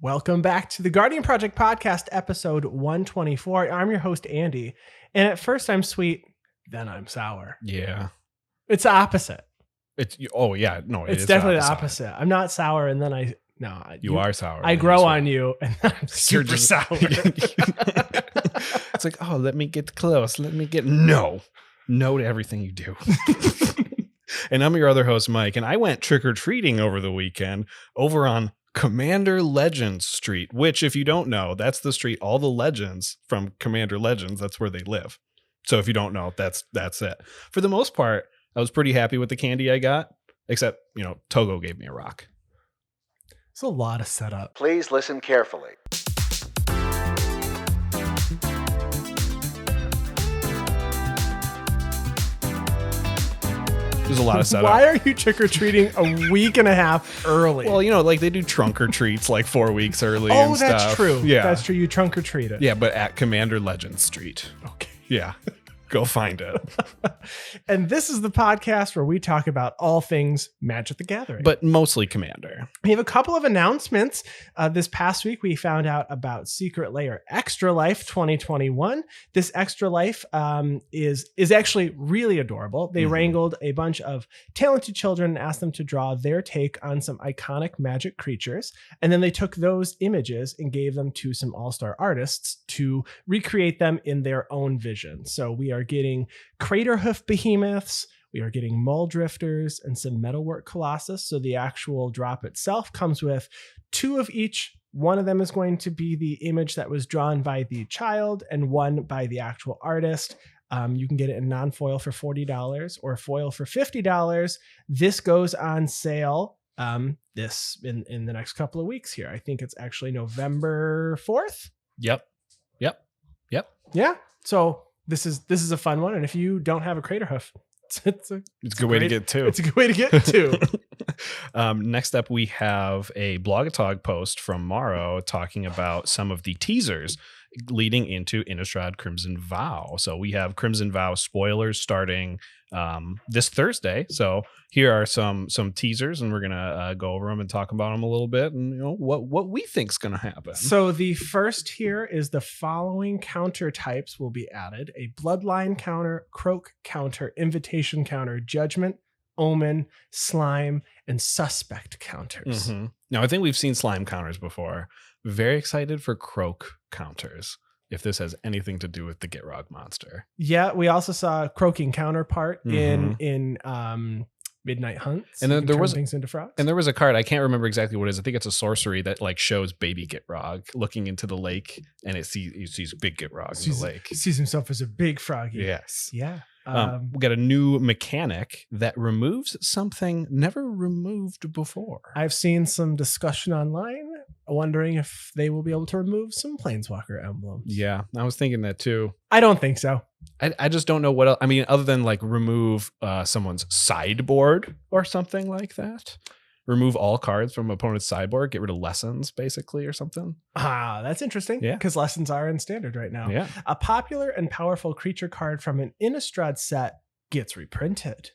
Welcome back to the Guardian Project Podcast, episode 124. I'm your host, Andy. And at first I'm sweet, then I'm sour. Yeah. It's the opposite. It's definitely the opposite. I'm not sour and then you are sour. I grow on you and then I'm super sour. It's like, oh, let me get close. No to everything you do. And I'm your other host, Mike, and I went trick-or-treating over the weekend over on Commander Legends Street, which, if you don't know, that's the street all the legends from Commander Legends, that's where they live. So if you don't know, that's it. For the most part, I was pretty happy with the candy I got, except, Togo gave me a rock. It's a lot of setup. Please listen carefully. There's a lot of setup. Why are you trick-or-treating a week and a half early? Well, like they do trunk or treats like 4 weeks early. Oh, and that's stuff. true. Yeah. That's true. You trunk or treat it. Yeah, but at Commander Legends Street. Okay. Yeah. Go find it. And this is the podcast where we talk about all things Magic the Gathering. But mostly Commander. We have a couple of announcements. This past week, we found out about Secret Lair Extra Life 2021. This Extra Life is actually really adorable. They wrangled a bunch of talented children and asked them to draw their take on some iconic Magic creatures. And then they took those images and gave them to some all-star artists to recreate them in their own vision. So we are getting Craterhoof Behemoths, we are getting Mull Drifters, and some Metalwork Colossus. So the actual drop itself comes with 2 of each. One of them is going to be the image that was drawn by the child and one by the actual artist. You can get it in non-foil for $40 or foil for $50. This goes on sale this in the next couple of weeks here. I think it's actually November 4th. Yep. Yeah. So this is a fun one. And if you don't have a Craterhoof, it's a good way to get to. It's a good way to get to. Next up, we have a Blogatog post from Morrow talking about some of the teasers leading into Innistrad Crimson Vow. So we have Crimson Vow spoilers starting this Thursday. So here are some teasers, and we're gonna go over them and talk about them a little bit, and what we think's gonna happen. So the first here is the following counter types will be added: a Bloodline counter, Croak counter, Invitation counter, Judgment, Omen, Slime, and Suspect counters. Now, I think we've seen Slime counters before. Very excited for Croak counters, if this has anything to do with the Gitrog monster. Yeah, we also saw a croaking counterpart in Midnight Hunts. And then there was things into frogs. And there was a card, I can't remember exactly what it is. I think it's a sorcery that like shows baby Gitrog looking into the lake, and he sees big Gitrog in the lake. Sees himself as a big froggy. Yes. Yeah. We got a new mechanic that removes something never removed before. I've seen some discussion online wondering if they will be able to remove some Planeswalker emblems. Yeah, I was thinking that too. I don't think so. I just don't know what else. I mean, other than like remove someone's sideboard or something like that. Remove all cards from opponent's sideboard, get rid of lessons, basically, or something. Ah, that's interesting. Yeah. Because lessons are in standard right now. Yeah. A popular and powerful creature card from an Innistrad set gets reprinted.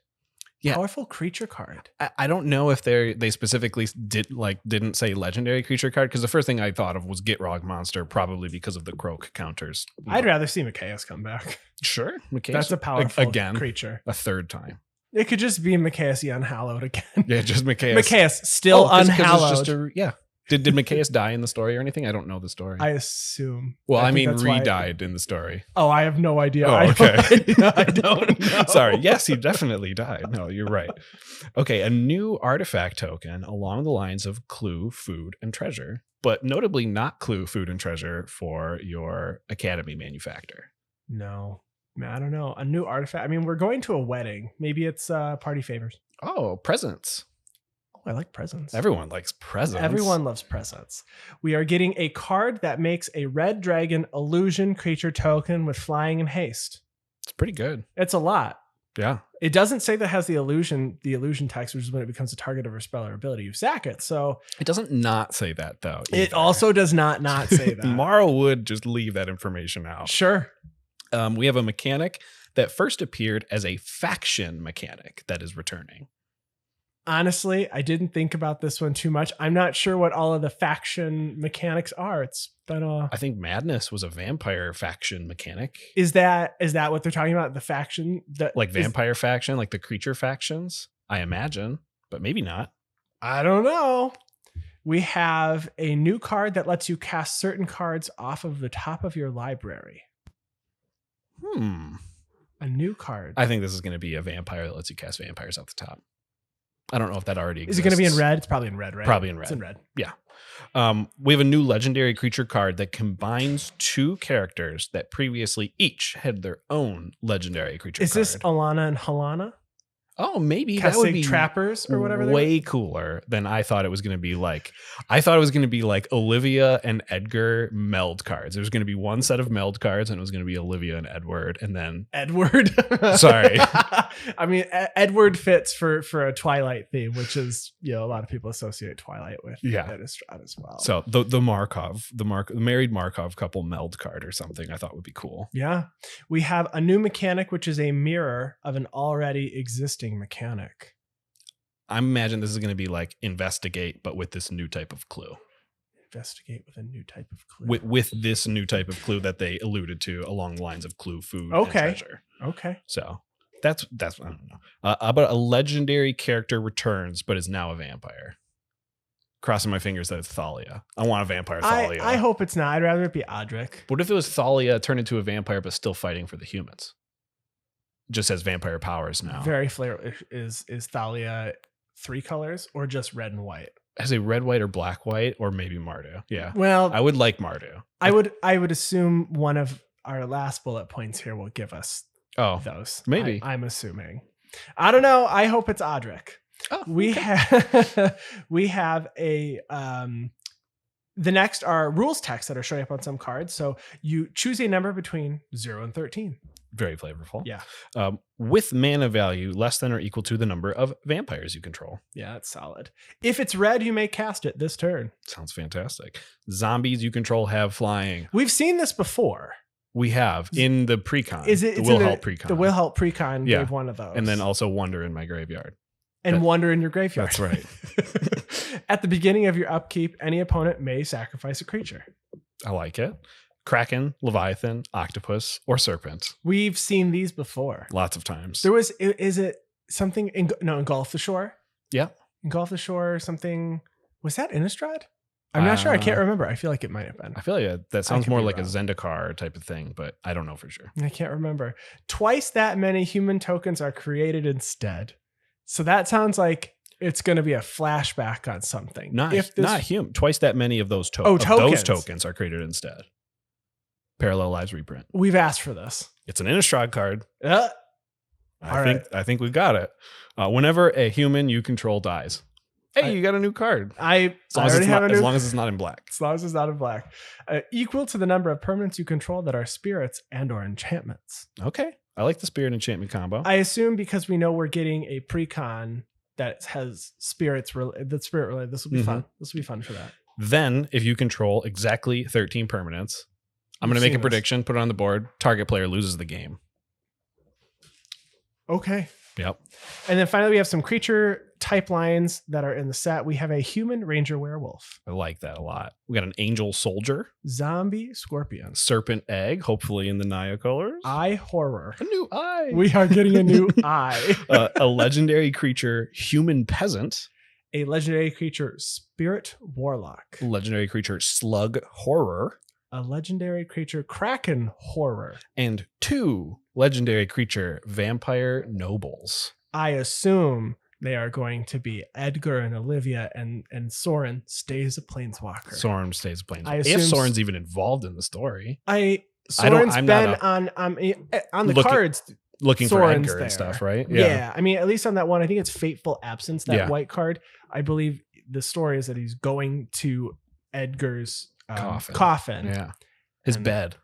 Yeah. Powerful creature card. I don't know if they specifically didn't say legendary creature card, because the first thing I thought of was Gitrog monster, probably because of the Croak counters. I'd rather see Mikaeus come back. Sure. Mikaeus, That's a powerful again, creature. A third time. It could just be Mikaeus Unhallowed again. Yeah, just Mikaeus. Mikaeus still unhallowed. It's just Did Mikaeus die in the story or anything? I don't know the story. I assume. Well, I mean, re-died in the story. Oh, I have no idea. Oh, okay. I don't know. Sorry. Yes, he definitely died. No, you're right. Okay, a new artifact token along the lines of Clue, Food, and Treasure, but notably not Clue, Food, and Treasure for your Academy manufacturer. No. I don't know. A new artifact. I mean, we're going to a wedding. Maybe it's party favors. Oh, presents. Oh, I like presents. Everyone likes presents. Everyone loves presents. We are getting a card that makes a red dragon illusion creature token with flying and haste. It's pretty good. It's a lot. Yeah. It doesn't say that has the illusion text, which is when it becomes a target of a spell or ability, you sack it. So it doesn't not say that though. Either. It also does not say that. Morrow would just leave that information out. Sure. We have a mechanic that first appeared as a faction mechanic that is returning. Honestly, I didn't think about this one too much. I'm not sure what all of the faction mechanics are. It's been I think Madness was a vampire faction mechanic. Is that what they're talking about? The faction that Like vampire faction, like the creature factions, I imagine, but maybe not. I don't know. We have a new card that lets you cast certain cards off of the top of your library. A new card. I think this is going to be a vampire that lets you cast vampires off the top. I don't know if that already exists. Is it going to be in red? It's probably in red, right? Probably in red. It's in red. Yeah. We have a new legendary creature card that combines two characters that previously each had their own legendary creature card. Is this Alana and Halana? Oh, maybe Casting that would be trappers or whatever. Way cooler than I thought it was going to be. Like, I thought it was going to be like Olivia and Edgar meld cards. There was going to be one set of meld cards, and it was going to be Olivia and Edward, and then Edward. Sorry, I mean Edward fits for a Twilight theme, which is a lot of people associate Twilight with. Innistrad as well. So the married Markov couple meld card or something I thought would be cool. Yeah, we have a new mechanic, which is a mirror of an already existing mechanic. I imagine this is going to be like investigate, but with this new type of clue. Investigate with a new type of clue. With this new type of clue that they alluded to along the lines of clue, food, and treasure. Okay. So that's I don't know. About a legendary character returns, but is now a vampire. Crossing my fingers that it's Thalia. I want a vampire Thalia. I hope it's not. I'd rather it be Adric. What if it was Thalia turned into a vampire, but still fighting for the humans? Just has vampire powers now. Very flavor. Is Thalia 3 colors or just red and white? As a red, white, or black, white, or maybe Mardu. Yeah. Well, I would like Mardu. I would assume one of our last bullet points here will give us those. Maybe. I'm assuming. I don't know. I hope it's Adric. Oh, we have a the next are rules text that are showing up on some cards. So you choose a number between 0 and 13. Very flavorful. Yeah. With mana value less than or equal to the number of vampires you control. Yeah, that's solid. If it's red, you may cast it this turn. Sounds fantastic. Zombies you control have flying. We've seen this before. We have in the precon. Is it the Wilhelt precon? The Wilhelt precon gave one of those. And then also Wonder in my graveyard. And Wonder in your graveyard. That's right. At the beginning of your upkeep, any opponent may sacrifice a creature. I like it. Kraken, Leviathan, Octopus, or Serpent. We've seen these before. Lots of times. There was, is it something, Engulf the Shore? Yeah. Engulf the Shore or something. Was that Innistrad? I'm not sure. I can't remember. I feel like it might have been. I feel like that sounds more like a Zendikar type of thing, but I don't know for sure. I can't remember. Twice that many human tokens are created instead. So that sounds like it's going to be a flashback on something. Not human. Twice that many of those tokens. Those tokens are created instead. Parallel Lives reprint. We've asked for this. It's an Innistrad card. I think we've got it. Whenever a human you control dies. Hey, you got a new card. As long as it's not in black. As long as it's not in black. Equal to the number of permanents you control that are spirits and or enchantments. Okay. I like the spirit enchantment combo. I assume because we know we're getting a precon that has spirits, that's spirit related. This will be fun. This will be fun for that. Then, if you control exactly 13 permanents, I'm going to make a prediction, put it on the board. Target player loses the game. Okay. Yep. And then finally, we have some creature type lines that are in the set. We have a human ranger werewolf. I like that a lot. We got an angel soldier. Zombie scorpion. Serpent egg, hopefully in the Naya colors. Eye horror. A new eye. We are getting a new eye. A legendary creature, human peasant. A legendary creature, spirit warlock. Legendary creature, slug horror. A legendary creature, kraken horror. And 2 legendary creature, vampire nobles. I assume they are going to be Edgar and Olivia, and Soren stays a planeswalker. Soren stays a planeswalker. If Soren's even involved in the story. Soren's been on the cards. Looking Soren's for Edgar and stuff, right? Yeah. I mean, at least on that one, I think it's Fateful Absence, that white card. I believe the story is that he's going to Edgar's coffin. Yeah. His bed.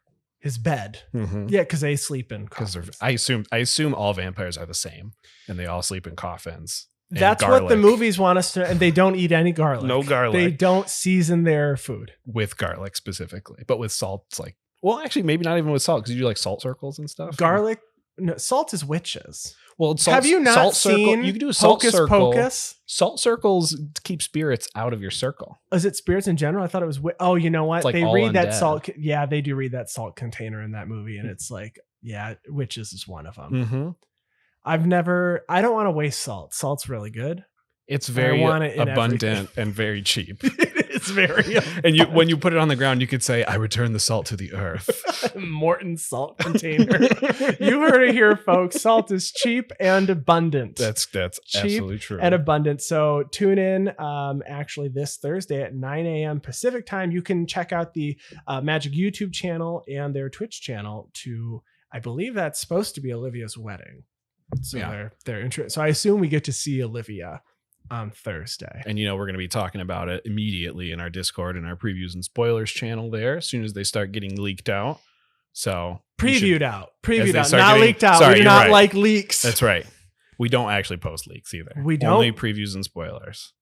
Mm-hmm. Yeah, because they sleep in coffins. I assume all vampires are the same, and they all sleep in coffins. That's what the movies want us to, and they don't eat any garlic. No garlic. They don't season their food with garlic specifically, but with salt. It's like, well, actually, maybe not even with salt, because you do like salt circles and stuff. Garlic No, salt is witches. Well, Have you not salt circle, seen you can do a salt Hocus circle. Pocus? Salt circles keep spirits out of your circle. Is it spirits in general? I thought it was. Oh, you know what? It's like They all read that undead. salt. Yeah, they do read that salt container in that movie, and it's like, yeah, witches is one of them. Mm-hmm. I don't want to waste salt. Salt's really good. It's very want it in abundant and very cheap. It's very And when you put it on the ground, you could say, "I return the salt to the earth." Morton salt container. You heard it here, folks. Salt is cheap and abundant. That's cheap absolutely true. and abundant. So tune in actually this Thursday at 9 a.m. Pacific time. You can check out the Magic YouTube channel and their Twitch channel to, I believe that's supposed to be Olivia's wedding. So Yeah. they're interested. So I assume we get to see Olivia on Thursday. And we're going to be talking about it immediately in our Discord and our previews and spoilers channel there as soon as they start getting leaked out. So Previewed out, they not start getting- leaked out. Sorry, We do you're not right. like leaks. That's right. We don't actually post leaks either. We don't? Only previews and spoilers.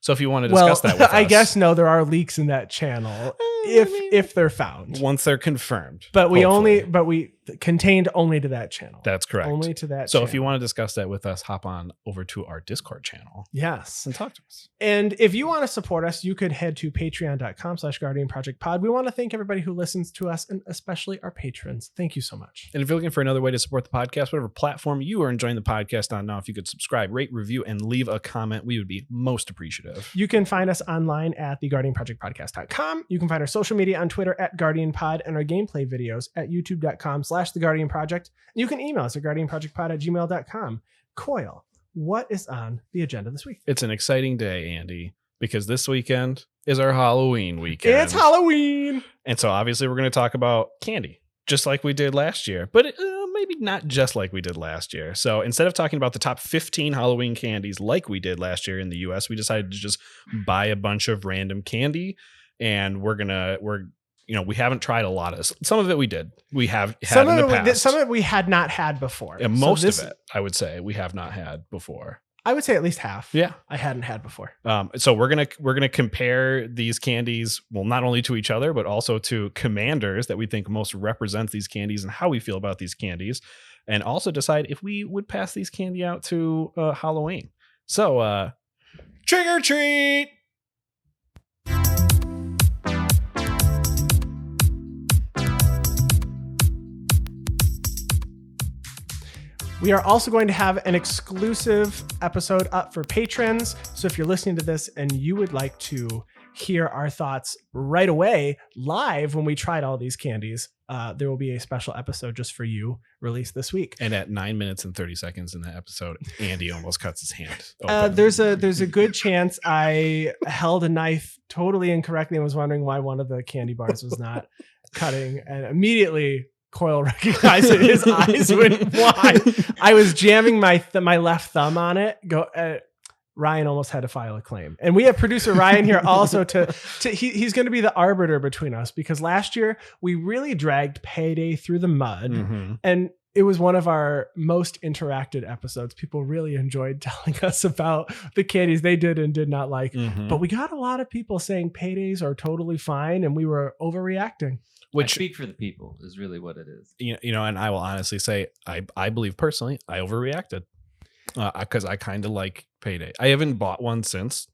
So if you want to discuss that with us, I guess no, there are leaks in that channel if they're found. once they're confirmed. But we hopefully. contained only to that channel. That's correct. Only to that So channel. if you want to discuss that with us, hop on over to our Discord channel Yes. and talk to us. And if you want to support us, you could head to patreon.com/guardianprojectpod. We want to thank everybody who listens to us and especially our patrons. Thank you so much. And if you're looking for another way to support the podcast, whatever platform you are enjoying the podcast on now, if you could subscribe, rate, review, and leave a comment, we would be most appreciative. You can find us online at theguardianprojectpodcast.com. You can find our social media on Twitter at GuardianPod and our gameplay videos at youtube.com/theguardianproject. You can email us at guardianprojectpod@gmail.com. Coyle, what is on the agenda this week? It's an exciting day, Andy, because this weekend is our Halloween weekend. It's Halloween. And so obviously we're going to talk about candy, just like we did last year, but maybe not just like we did last year. So instead of talking about the top 15 Halloween candies like we did last year in the US, we decided to just buy a bunch of random candy. And we haven't tried a lot of some of it. We did. We have had in the past. Some of it we had not had before. And most of it, I would say, we have not had before. I would say at least half. Yeah, I hadn't had before. So we're gonna compare these candies, well, not only to each other, but also to commanders that we think most represents these candies and how we feel about these candies, and also decide if we would pass these candy out to Halloween. So trick or treat. We are also going to have an exclusive episode up for patrons. So if you're listening to this and you would like to hear our thoughts right away, live when we tried all these candies, there will be a special episode just for you released this week. And at 9 minutes and 30 seconds in that episode, Andy almost cuts his hand open. There's a good chance I held a knife totally incorrectly and was wondering why one of the candy bars was not cutting, and immediately Coyle recognized it. His eyes went wide. I was jamming my left thumb on it. Ryan almost had to file a claim. And we have producer Ryan here also he's going to be the arbiter between us, because last year we really dragged Payday through the mud. Mm-hmm. And it was one of our most interacted episodes. People really enjoyed telling us about the candies they did and did not like. Mm-hmm. But we got a lot of people saying Paydays are totally fine and we were overreacting. Which I speak for the people is really what it is. And I will honestly say, I believe personally, I overreacted because I kind of like Payday. I haven't bought one since,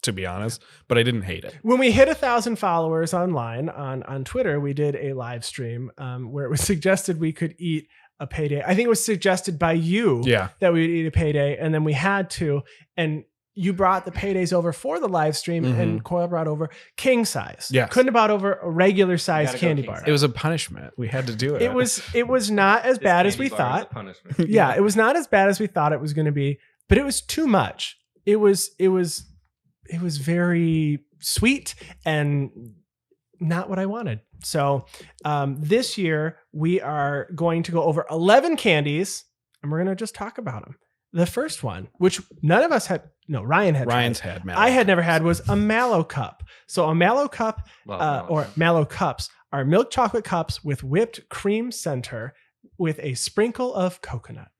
to be honest, but I didn't hate it. When we hit 1,000 followers online on Twitter, we did a live stream where it was suggested we could eat a Payday. I think it was suggested by you that we would eat a Payday, and then we had to. And you brought the Paydays over for the live stream, and Coyle brought over king size. Yes. Couldn't have brought over a regular size candy bar. It was a punishment. We had to do it. It was not as bad as we thought. Yeah, it was not as bad as we thought it was going to be, but it was too much. It was very sweet and not what I wanted. So this year we are going to go over 11 candies, and we're going to just talk about them. The first one, which none of us had, no, Ryan's had. Mallow I had Cups. never had, was a Mallow Cup. So a Mallow Cup or Mallow Cups are milk chocolate cups with whipped cream center with a sprinkle of coconut.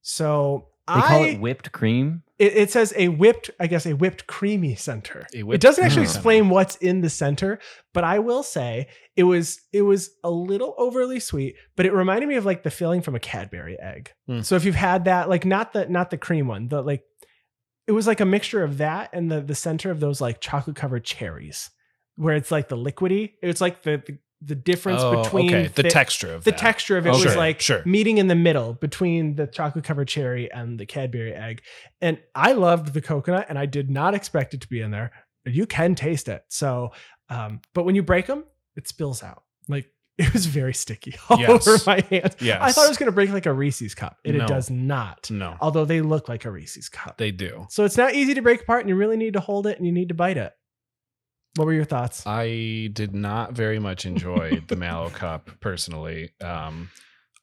So They call it whipped cream. It says a whipped creamy center. Whipped It doesn't actually cream explain what's in the center, but I will say it was a little overly sweet, but it reminded me of like the filling from a Cadbury egg. So if you've had that, like not the cream one, it was like a mixture of that and the center of those like chocolate covered cherries, where it's like the liquidy. It's like the difference between the texture of the that. texture of it Oh, was sure, like sure. meeting in the middle between the chocolate covered cherry and the Cadbury egg. And I loved the coconut, and I did not expect it to be in there. You can taste it. So, but when you break them, it spills out. Like it was very sticky all over my hands. Yes. I thought it was going to break like a Reese's cup, and it does not. No. Although they look like a Reese's cup. They do. So it's not easy to break apart, and you really need to hold it and you need to bite it. What were your thoughts? I did not very much enjoy the Mallow Cup personally.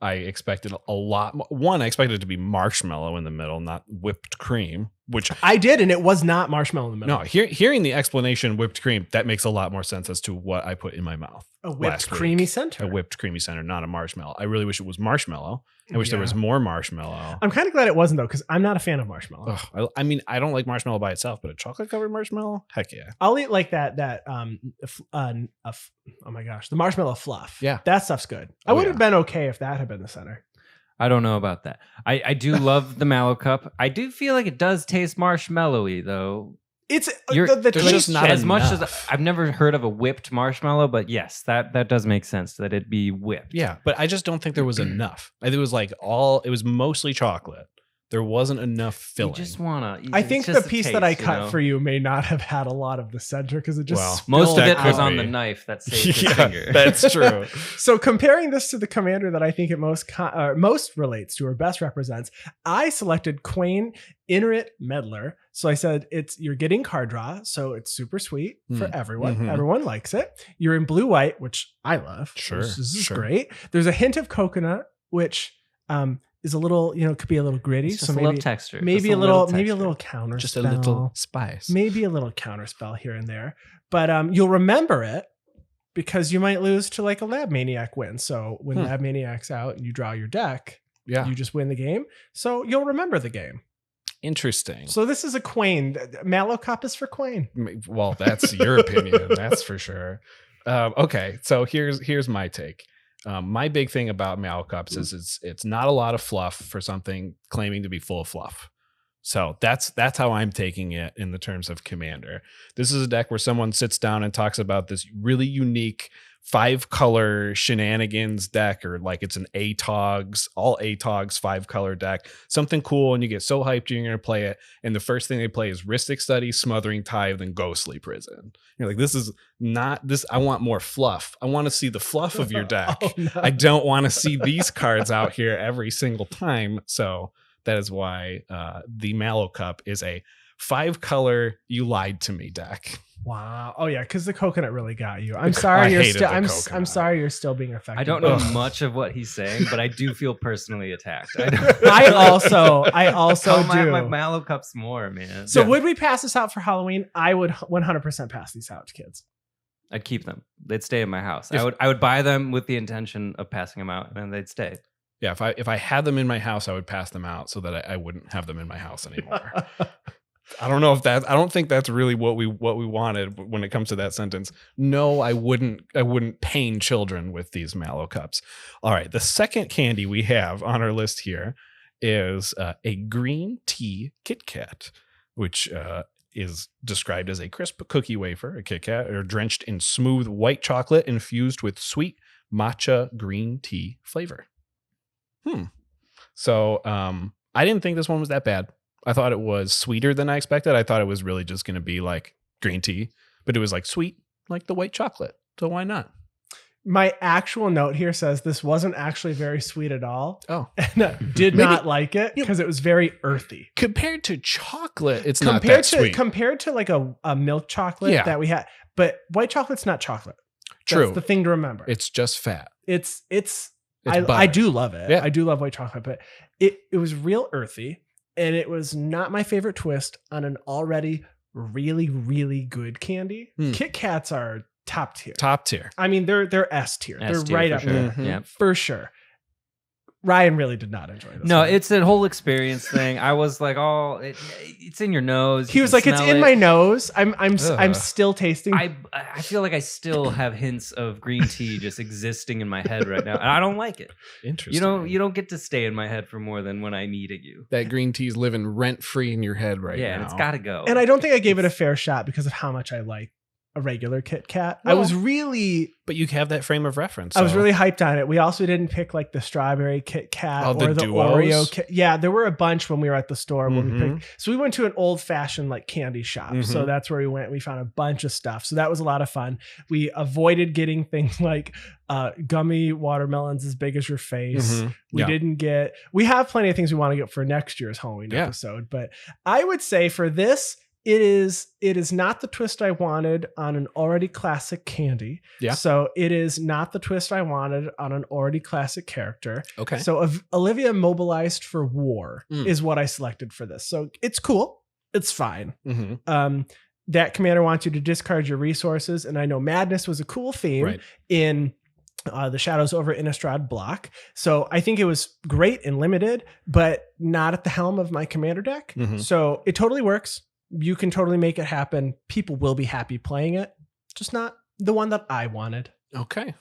I expected a lot. One, I expected it to be marshmallow in the middle, not whipped cream, which I did, and it was not marshmallow in the middle. no. Hearing the explanation, whipped cream, that makes a lot more sense as to what I put in my mouth. A whipped last week. creamy center. A whipped creamy center, not a marshmallow. I really wish it was marshmallow. I wish there was more marshmallow. I'm kind of glad it wasn't though, because I'm not a fan of marshmallow. Ugh, I mean, I don't like marshmallow by itself, but a chocolate covered marshmallow, heck yeah. I'll eat like oh my gosh, the marshmallow fluff. Yeah. That stuff's good. I would have been okay if that had been the center. I don't know about that. I do love the Mallow Cup. I do feel like it does taste marshmallowy though. It's You're- the there's taste. just not as much as enough. I've never heard of a whipped marshmallow, but yes, that does make sense that it be whipped. Yeah, but I just don't think there was enough. It was like it was mostly chocolate. There wasn't enough filling. You just wanna. I think the piece that I cut for you may not have had, a lot of the center because it just Well, most of spilled it was out. on the knife that saved his yeah, finger. that's true. So comparing this to the commander that I think it most relates to or best represents, I selected Quain Iterate Meddler. So I said you're getting card draw, so it's super sweet for everyone. Mhm. Everyone likes it. You're in blue white, which I love. Sure, This is sure. great. There's a hint of coconut, which is a little, could be a little gritty. It's just So a little texture. maybe Just a little texture. counter Just spell. a little spice. Maybe a little counter spell here and there. But you'll remember it because you might lose to like a Lab Maniac win. So when Lab Maniac's out and you draw your deck, Yeah. you just win the game. So you'll remember the game. Interesting. So this is a Quain. Mallow Cup is for Quain. Well, that's your opinion. That's for sure. Okay, so here's my take. My big thing about Mallow Cups is it's not a lot of fluff for something claiming to be full of fluff. So that's how I'm taking it in the terms of Commander. This is a deck where someone sits down and talks about this really unique 5-color shenanigans deck, or like it's an all ATOGs 5-color deck, something cool, and you get so hyped you're going to play it, and the first thing they play is Rhystic Study, Smothering Tithe, and Ghostly Prison. You're like, this is not this. I want more fluff. I want to see the fluff of your deck. Oh, no. I don't want to see these cards out here every single time. So that is why the Mallow Cup is a 5-color you lied to me deck. Wow. Oh yeah, because the coconut really got you. I'm I sorry you're hated still. the I'm coconut. sorry you're still being affected. I don't know Ugh. much of what he's saying, but I do feel personally attacked. I also Tell my do. Mallow Cups more, man. So Yeah. would we pass this out for Halloween? I would 100% pass these out to kids. I'd keep them. They'd stay in my house. I would buy them with the intention of passing them out, and they'd stay. Yeah, if I had them in my house, I would pass them out so that I wouldn't have them in my house anymore. I don't think that's really what we wanted when it comes to that sentence. No, I wouldn't pain children with these Mallow Cups. All right, the second candy we have on our list here is a green tea Kitkat, which is described as a crisp cookie wafer, a Kitkat, or drenched in smooth white chocolate infused with sweet matcha green tea flavor. So I didn't think this one was that bad. I thought it was sweeter than I expected. I thought it was really just going to be like green tea, but it was like sweet, like the white chocolate. So why not? My actual note here says this wasn't actually very sweet at all. Oh, And I did Maybe- not like it because it was very earthy. compared to chocolate, it's not that sweet. Compared to like a milk chocolate Yeah. that we had, but white chocolate's not chocolate. True. That's the thing to remember. It's just fat. It's butter. I do love it. Yeah. I do love white chocolate, but it was real earthy, and it was not my favorite twist on an already really, really good candy. Kit Kats are top tier. Top tier. I mean, they're S tier. S They're tier right for up sure. there Mhm. Yeah. for sure. Ryan really did not enjoy this. No, one. it's a whole experience thing. I was like, it's in your nose. He You was can like, it's smell in it. my nose. I'm Ugh. still tasting. I feel like I still have hints of green tea just existing in my head right now, and I don't like it. Interesting. You don't get to stay in my head for more than when I need you. That green tea's living rent free in your head right now. Yeah, and it's got to go. And I don't think I gave it a fair shot because of how much I like a regular Kit Kat. I Well, was really But you have that frame of reference. I was so- really hyped on it. We also didn't pick like the strawberry Kit Kat Oh, or the the duos? Oreo Kit. Yeah, there were a bunch when we were at the store when we Mhm. picked. So we went to an old fashioned like candy shop. So Mhm. that's where we went. We found a bunch of stuff. So that was a lot of fun. We avoided getting things like gummy watermelons as big as your face. Mhm. We Yeah. didn't get. We have plenty of things we want to get for next year's Halloween Yeah. episode. But I would say for this, it is not the twist I wanted on an already classic candy. Yeah. So it is not the twist I wanted on an already classic character. Okay. So Olivia mobilized for war Mm. is what I selected for this. So it's cool. It's fine. Mhm. That commander wants you to discard your resources. And I know madness was a cool theme Right. in the Shadows over Innistrad block. So I think it was great and limited, but not at the helm of my commander deck. Mhm. So it totally works. You can totally make it happen. People will be happy playing it. Just not the one that I wanted. Okay.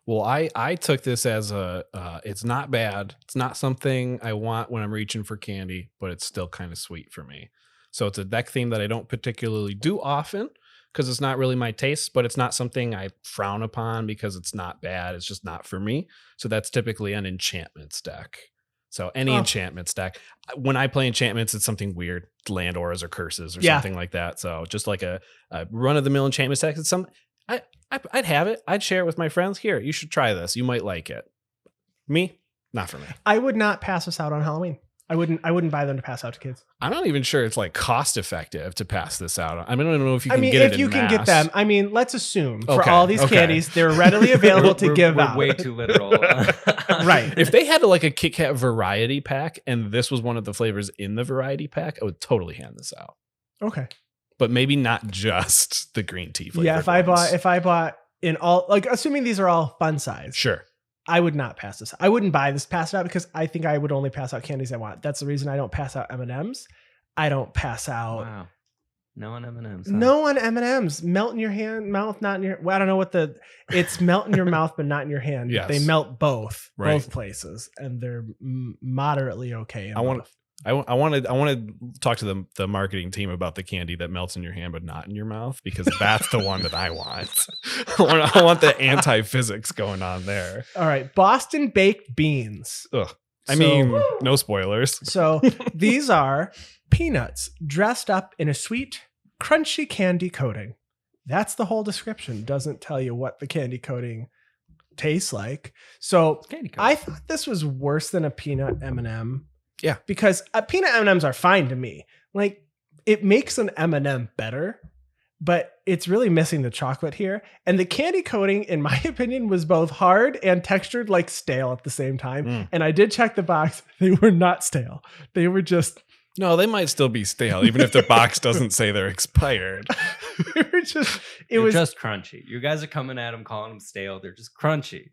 Well, I took this as it's not bad. It's not something I want when I'm reaching for candy, but it's still kind of sweet for me. So it's a deck theme that I don't particularly do often because it's not really my taste, but it's not something I frown upon because it's not bad. It's just not for me. So that's typically an enchantments deck. So any enchantments deck. When I play enchantments, it's something weird, land auras or curses or Yeah. something like that. So just like a run of the mill enchantments deck. It's some I'd have it. I'd share it with my friends. Here, you should try this. You might like it. Me, not for me. I would not pass this out on Halloween. I wouldn't buy them to pass out to kids. I'm not even sure it's like cost effective to pass this out. I don't even know if you I can mean, get it if in you can get mass. them, I mean, let's assume for Okay, all these okay. candies, they're readily available to give we're out. way too literal. Right. If they had like a Kit Kat variety pack and this was one of the flavors in the variety pack, I would totally hand this out. Okay. But maybe not just the green tea flavor. Yeah, if I bought in all, like assuming these are all fun size, Sure. I would not pass this. I wouldn't buy this, pass it out because I think I would only pass out candies I want. That's the reason I don't pass out M&Ms. I don't pass out. Wow. No on M&Ms. No on M&Ms. Melt in your hand, mouth, not in your. Well, I don't know what it's melt in your mouth, but not in your hand. Yes. They melt both Right. places, and they're moderately okay. I want to talk to the marketing team about the candy that melts in your hand but not in your mouth because that's the one that I want. I want the anti-physics going on there. All right, Boston baked beans. Ugh. I So- mean, no spoilers. So these are peanuts dressed up in a sweet, crunchy candy coating. That's the whole description. Doesn't tell you what the candy coating tastes like. So Candy I thought this was worse than a peanut M&M. Yeah. Because peanut M&Ms are fine to me. Like it makes an M&M better, but it's really missing the chocolate here. And the candy coating, in my opinion, was both hard and textured like stale at the same time. Mm. And I did check the box. They were not stale. They were just No, they might still be stale, even if the box doesn't say they're expired. it They're was just crunchy. You guys are coming at them, calling them stale. They're just crunchy.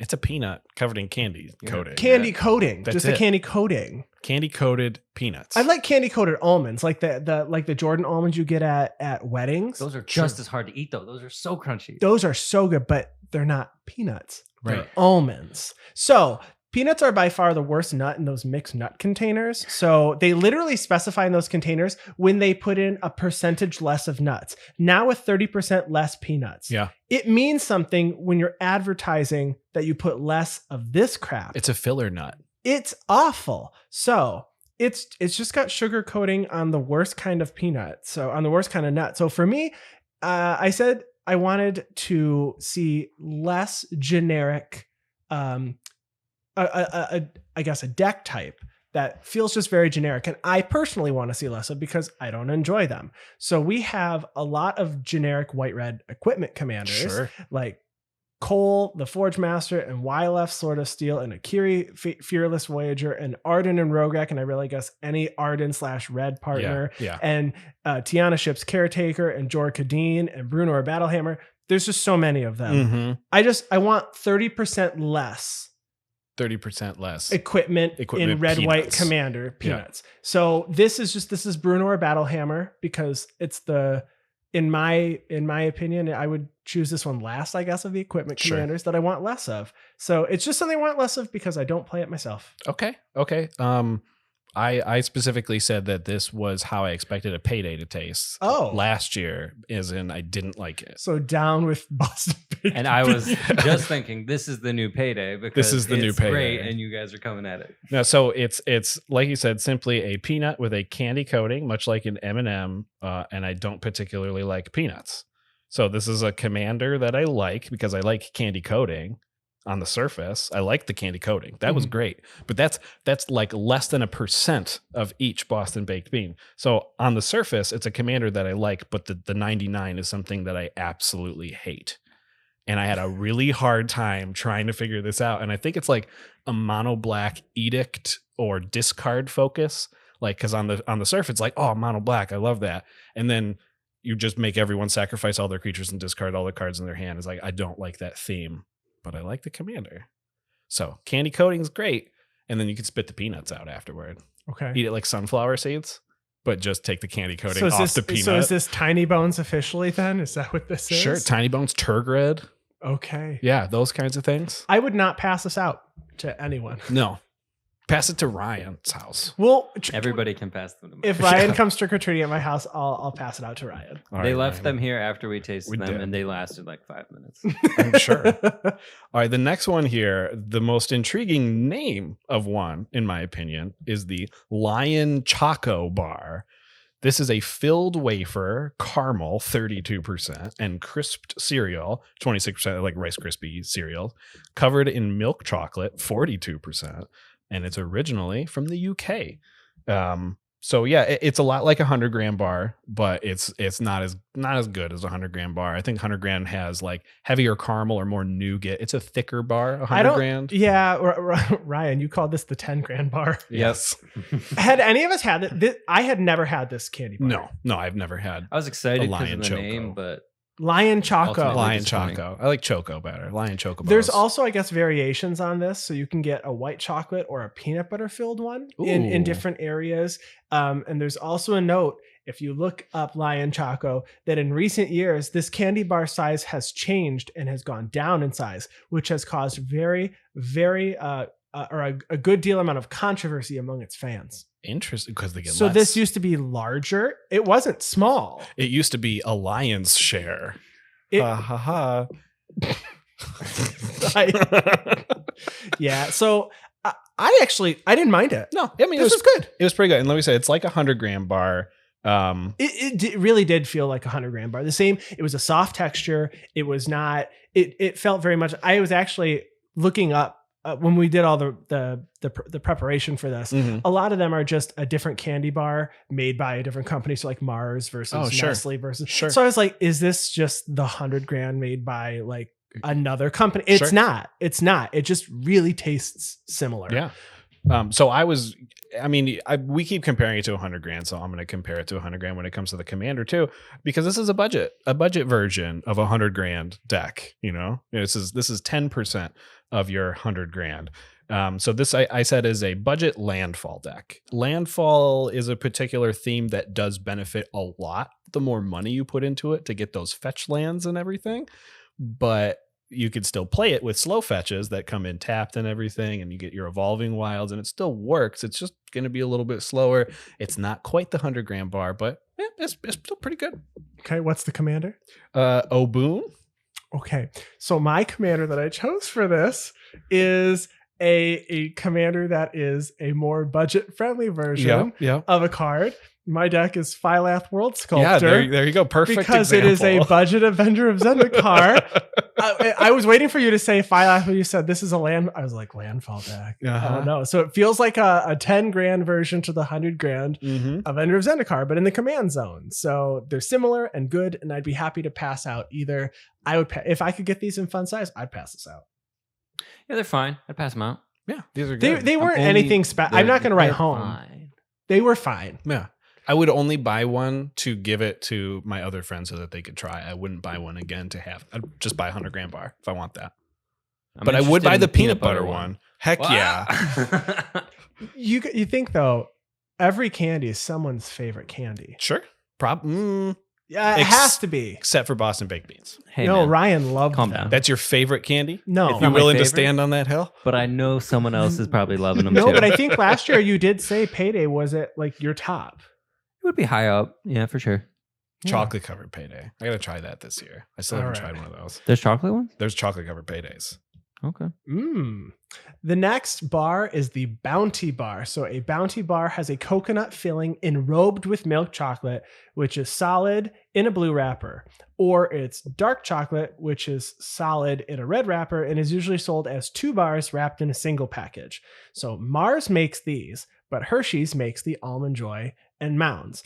It's a peanut covered in candy Yeah. coating. candy coating. That's Just it. a candy coating. Candy coated peanuts. I like candy coated almonds, like the Jordan almonds you get at weddings. Those are just as hard to eat, though. Those are so crunchy. Those are so good, but they're not peanuts. They're Right. almonds. So peanuts are by far the worst nut in those mixed nut containers. So they literally specify in those containers when they put in a percentage less of nuts. Now with 30% less peanuts. Yeah. It means something when you're advertising that you put less of this crap. It's a filler nut. It's awful. So it's just got sugar coating on the worst kind of peanut. So on the worst kind of nut. So for me, I said I wanted to see less generic, I guess a deck type that feels just very generic. And I personally want to see less of because I don't enjoy them. So we have a lot of generic white-red equipment commanders Sure. like Cole, the Forge Master, and Wylef, Sword of Steel, and Akiri, Fearless Voyager, and Arden and Rograk, and I really guess any Arden/Red partner, Yeah. and Tiana Ship's Caretaker, and Jor Kadeen, and Bruno or Battlehammer. There's just so many of them. Mm-hmm. I want 30% less 30% less equipment in red, peanuts. white Commander peanuts. So this is Bruno Battle Hammer because it's in my opinion, I would choose this one last, I guess, of the equipment commanders that I want less of. So it's just something I want less of because I don't play it myself. Okay. I specifically said that this was how I expected a Payday to taste. Last year, as in I didn't like it. So down with Boston Baked And I was just thinking, this is the new Payday because this is the new Payday, great, and you guys are coming at it. No, so it's like you said, simply a peanut with a candy coating, much like an M&M, and I don't particularly like peanuts. So this is a Commander that I like because I like candy coating. On the surface, I like the candy coating. That was great. But that's like less than 1% of each Boston baked bean. So on the surface, it's a Commander that I like, but the 99 is something that I absolutely hate. And I had a really hard time trying to figure this out. And I think it's like a mono black edict or discard focus. Like, because on the surface, it's like, oh, mono black, I love that. And then you just make everyone sacrifice all their creatures and discard all the cards in their hand. It's like, I don't like that theme. But I like the Commander. So candy coating is great. And then you can spit the peanuts out afterward. Okay. Eat it like sunflower seeds, but just take the candy coating off the peanut. So is this Tiny Bones officially then? Is that what this is? Sure. Tiny Bones, Turgid. Okay. Yeah, those kinds of things. I would not pass this out to anyone. No. Pass it to Ryan's house. Well, everybody can pass them to me. If Ryan comes trick or treating at my house, I'll pass it out to Ryan. They left them here after we tasted them, and they lasted like 5 minutes. I'm sure. All right, the next one here, the most intriguing name of one, in my opinion, is the Lion Choco Bar. This is a filled wafer, caramel, 32%, and crisped cereal, 26%, like Rice Krispie cereal, covered in milk chocolate, 42%. And it's originally from the UK. So yeah, it's a lot like a 100-gram bar, but it's not as good as a 100-gram bar. I think 100-gram has like heavier caramel or more nougat. It's a thicker bar, 100-gram. Yeah, Ryan, you called this the 10-gram bar. Yes. Had any of us had it? I had never had this candy bar. No, I've never had. I was excited because Lion of the Choco. name, but Lion Choco. Lion Choco. I like Choco better. Lion Choco Bar. There's also, I guess, variations on this. So you can get a white chocolate or a peanut butter filled one in different areas. And there's also a note, if you look up Lion Choco, that in recent years, this candy bar size has changed and has gone down in size, which has caused very, very, a good deal amount of controversy among its fans. Interesting, because they get so less. This used to be larger. It wasn't small. It used to be a lion's share. Yeah. So I didn't mind it. No, I mean, this was good. It was pretty good. And let me say, it's like a 100-gram bar. It really did feel like a 100-gram bar. The same. It was a soft texture. It was not. It felt very much. I was actually looking up. When we did all the preparation for this, a lot of them are just a different candy bar made by a different company. So like Mars versus Nestle versus. Sure. So I was like, is this just the 100-gram made by like another company? It's not. It's not. It just really tastes similar. Yeah. We keep comparing it to 100-gram, so I'm going to compare it to 100-gram when it comes to the Commander too, because this is a budget version of a 100-gram deck. You know, this is 10% of your 100-gram. So this I said is a budget landfall deck. Landfall is a particular theme that does benefit a lot the more money you put into it to get those fetch lands and everything, but you could still play it with slow fetches that come in tapped and everything, and you get your evolving wilds, and it still works. It's just going to be a little bit slower. It's not quite the 100-gram bar, but it's still pretty good. Okay, what's the Commander? Oboon. Okay, so my Commander that I chose for this is a Commander that is a more budget-friendly version of a card. My deck is Phylath World Sculptor. Yeah, there you go. Perfect because example. It is a budget Avenger of Zendikar. I was waiting for you to say Phylath when you said this is a land. I was like, landfall deck. Oh no. So it feels like a 10-gram version to the 100-gram Avenger of Zendikar, but in the command zone. So they're similar and good, and I'd be happy to pass out either. I would if I could get these in fun size, I'd pass this out. Yeah, they're fine. I'd pass them out. Yeah, these are good. They weren't anything special. I'm not going to write home. Fine. They were fine. Yeah. I would only buy one to give it to my other friends so that they could try. I wouldn't buy one again to have. I'd just buy a 100-gram bar if I want that. But I would buy the peanut butter one. Heck Wow. yeah. You think though, every candy is someone's favorite candy. Sure. Yeah, it has to be. Except for Boston baked beans. Hey, No, man, Ryan loved calm them. down. That's your favorite candy? No. If Not you're my willing to favorite. stand on that hill? But I know someone else is probably loving them No, too. but I think last year you did say Payday was it like your top. It would be high up. Yeah, for sure. Yeah. Chocolate covered payday. I got to try that this year. I still haven't All right. tried one of those. There's chocolate ones? There's chocolate covered paydays. Okay. The next bar is the Bounty Bar. So a Bounty Bar has a coconut filling enrobed with milk chocolate, which is solid in a blue wrapper, or it's dark chocolate, which is solid in a red wrapper and is usually sold as 2 bars wrapped in a single package. So Mars makes these, but Hershey's makes the Almond Joy and Mounds.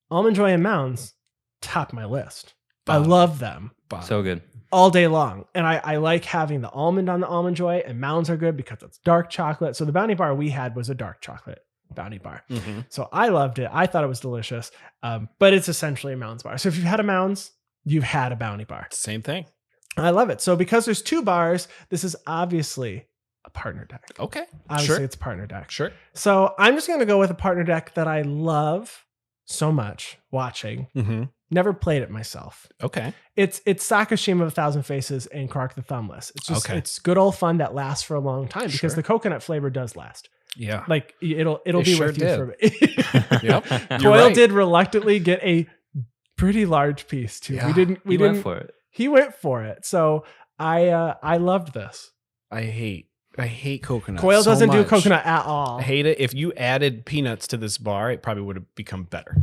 Almond Joy and Mounds top my list. I Bomb. love them So good. all day long. And I like having the almond on the Almond Joy, and Mounds are good because it's dark chocolate. So the Bounty Bar we had was a dark chocolate Bounty Bar. Mm-hmm. So I loved it. I thought it was delicious. But it's essentially a Mounds bar. So if you've had a Mounds, you've had a Bounty Bar. Same thing. I love it. So because there's 2 bars, this is obviously a partner deck. Okay. Obviously, Sure. it's a partner deck. Sure. So I'm just going to go with a partner deck that I love so much watching. Mm-hmm. Never played it myself. Okay. It's Sakashima of 1,000 Faces and Quark the Thumbless. It's just Okay. it's good old fun that lasts for a long time because Sure. the coconut flavor does last. Yeah. Like it'll It be sure with you did. for a bit. Yep. You're Coyle right. did reluctantly get a pretty large piece too. Yeah. We didn't. We went for it. He went for it. So I loved this. I hate coconut. Coyle so doesn't do much. coconut at all. I hate it. If you added peanuts to this bar, it probably would have become better.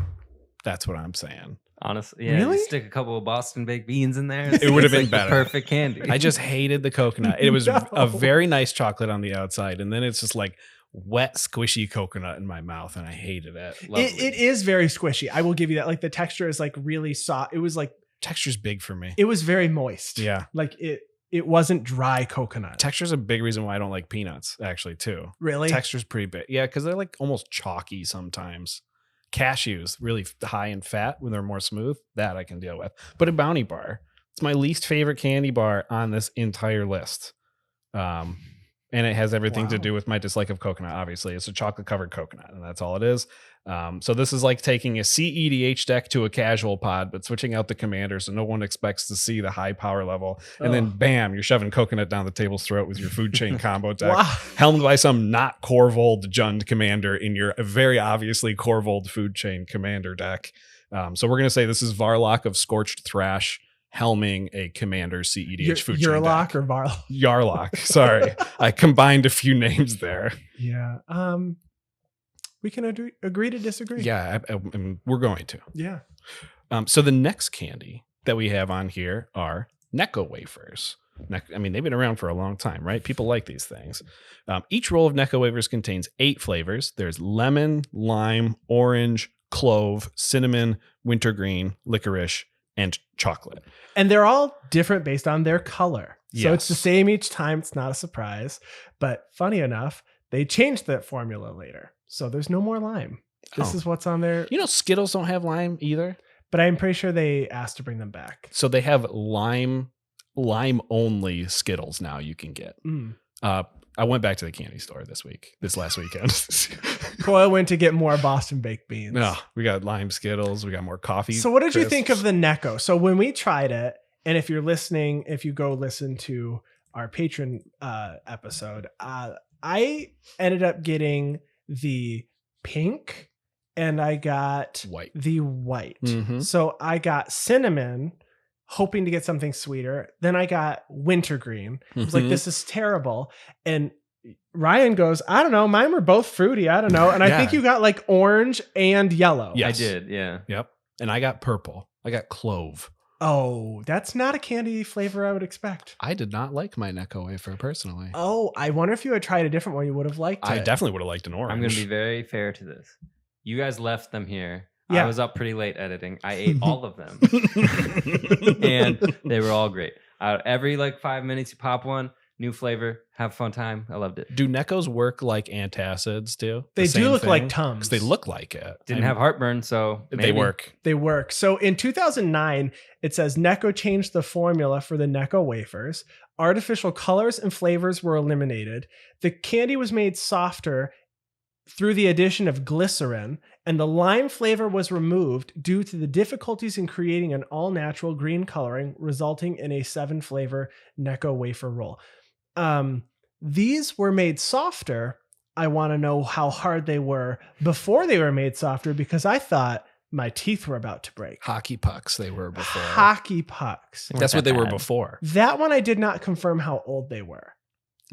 That's what I'm saying. Honestly, yeah. Really? Just stick a couple of Boston baked beans in there. It would have been It's like the better. perfect candy. I just hated the coconut. It was No. a very nice chocolate on the outside, and then it's just like wet, squishy coconut in my mouth, and I hated it. It is very squishy. I will give you that. Like the texture is like really soft. It was like Texture's big for me. it was very moist. Yeah. Like it wasn't dry coconut. Texture's a big reason why I don't like peanuts, actually, too. Really? Texture's pretty big. Yeah, because they're like almost chalky sometimes. Cashews, really high in fat when they're more smooth, that I can deal with. But a Bounty Bar, it's my least favorite candy bar on this entire list. And it has everything to Wow. do with my dislike of coconut, obviously. It's a chocolate covered coconut, and that's all it is. So this is like taking a CEDH deck to a casual pod, but switching out the commander so no one expects to see the high power level. And then Oh. bam, you're shoving coconut down the table's throat with your food chain combo deck. Wow. Helmed by some not Corvold Jund commander in your very obviously Corvold food chain commander deck. So we're going to say this is Varlock of Scorched Thrash helming a commander CEDH food chain Yurlock deck. or Varl. Yarlock. Sorry. I combined a few names there. Yeah. We can agree to disagree. Yeah, I we're going to. Yeah. So the next candy that we have on here are Necco Wafers. I mean, they've been around for a long time, right? People like these things. Each roll of Necco Wafers contains 8 flavors. There's lemon, lime, orange, clove, cinnamon, wintergreen, licorice, and chocolate. And they're all different based on their color. So it's the Yes. same each time. It's not a surprise. But funny enough, they changed that formula later. So there's no more lime. This Oh. is what's on there. You know, Skittles don't have lime either. But I'm pretty sure they asked to bring them back. So they have lime only Skittles now you can get. Mm. I went back to the candy store this last weekend. Coyle went to get more Boston baked beans. No, we got lime Skittles. We got more coffee. So what did you think crisps. of the Necco? So when we tried it, and if you're listening, if you go listen to our patron episode, I ended up getting the pink and I got White. the white. Mhm. So I got cinnamon, hoping to get something sweeter. Then I got wintergreen. I was like, Mhm. this is terrible. And Ryan goes, I don't know. Mine were both fruity. I don't know. And I Yeah. think you got like orange and yellow. Yeah. I Yes. did, yeah. Yep. And I got purple. I got clove. Oh, that's not a candy flavor I would expect. I did not like my Necco wafer personally. Oh, I wonder if you had tried a different one, you would have liked it. I definitely would have liked an orange. I'm going to be very fair to this. You guys left them here. Yeah. I was up pretty late editing. I ate all of them. And they were all great. Every like 5 minutes, you pop one. new flavor, have a fun time. I loved it. Do Neckos work like antacids do? They The do same look like thing? Tums. 'Cause they look like it. Didn't have heartburn, so They maybe. work. They work. So in 2009, it says Necco changed the formula for the Necco Wafers. Artificial colors and flavors were eliminated. The candy was made softer through the addition of glycerin, and the lime flavor was removed due to the difficulties in creating an all-natural green coloring, resulting in a 7-flavor Necco wafer roll. These were made softer. I want to know how hard they were before they were made softer, because I thought my teeth were about to break. Hockey pucks they were before. Hockey pucks. That's what that they were bad. before. That one I did not confirm how old they were.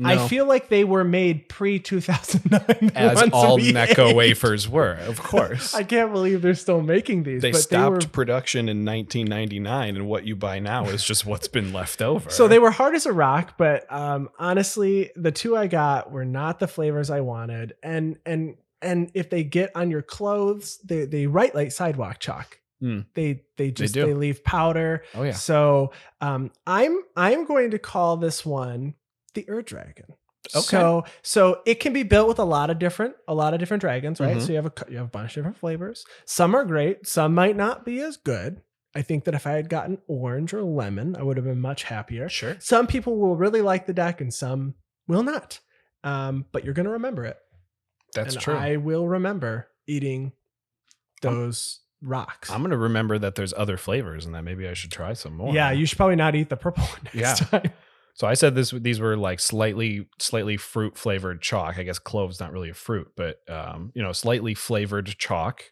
No. I feel like they were made pre-2009. As all Necco wafers were, of course. I can't believe they're still making these. They but stopped they were, production in 1999, and what you buy now is just what's been left over. so they were hard as a rock, but honestly, the two I got were not the flavors I wanted. And if they get on your clothes, they write like sidewalk chalk. Hmm. They do. leave powder. Oh yeah. So I'm going to call this one the Dragon. Okay. So it can be built with a lot of different dragons, right? Mhm. So you have a bunch of different flavors. Some are great, some might not be as good. I think that if I had gotten orange or lemon, I would have been much happier. Sure. Some people will really like the deck and some will not. But you're going to remember it. That's and true. I will remember eating those rocks. I'm going to remember that there's other flavors and that maybe I should try some more. Yeah, you should probably not eat the purple one next time. So I said these were like slightly fruit flavored chalk. I guess clove's not really a fruit, but slightly flavored chalk.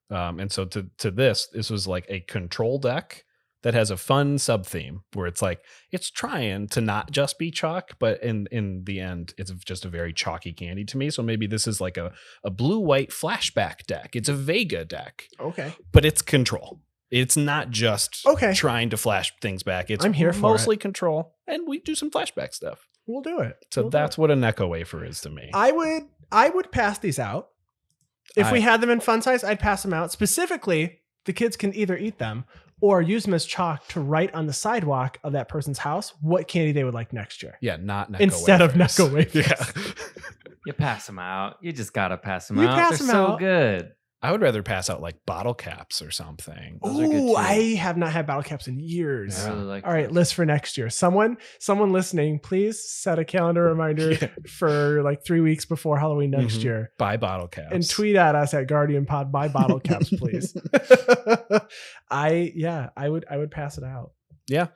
And so to this was like a control deck that has a fun sub theme where it's like it's trying to not just be chalk, but in the end, it's just a very chalky candy to me. So maybe this is like a blue-white flashback deck. It's a Vega deck. Okay. But it's control. It's not just trying to flash things back. It's I'm here for mostly control, and we do some flashback stuff. We'll do it. So that's what a Necco wafer is to me. I would pass these out. If we had them in fun size, I'd pass them out. Specifically, the kids can either eat them or use them as chalk to write on the sidewalk of that person's house what candy they would like next year. Yeah, not Necco instead wafers. of Necco wafers. Yeah. You pass them out. You just gotta pass them You out. pass They're them so out. good. I would rather pass out like bottle caps or something. Those are good Ooh, too. I have not had bottle caps in years. I really like All right, those. list for next year. Someone listening, please set a calendar reminder for like 3 weeks before Halloween next Mhm. year. Buy bottle caps. And tweet at us at Guardian Pod, buy bottle caps, please. I would pass it out. Yeah.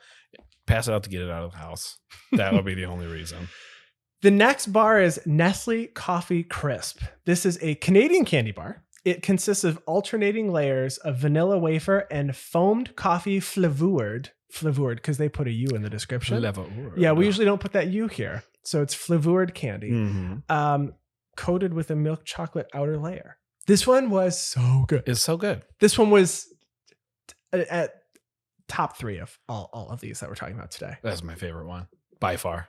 Pass it out to get it out of the house. That would be the only reason. The next bar is Nestle Coffee Crisp. This is a Canadian candy bar. It consists of alternating layers of vanilla wafer and foamed coffee flavoured because they put a U in the description. Yeah, we usually don't put that U here. So it's flavoured candy, coated with a milk chocolate outer layer. This one was so good. It's so good. This one was at top 3 of all of these that we're talking about today. That's my favorite one by far.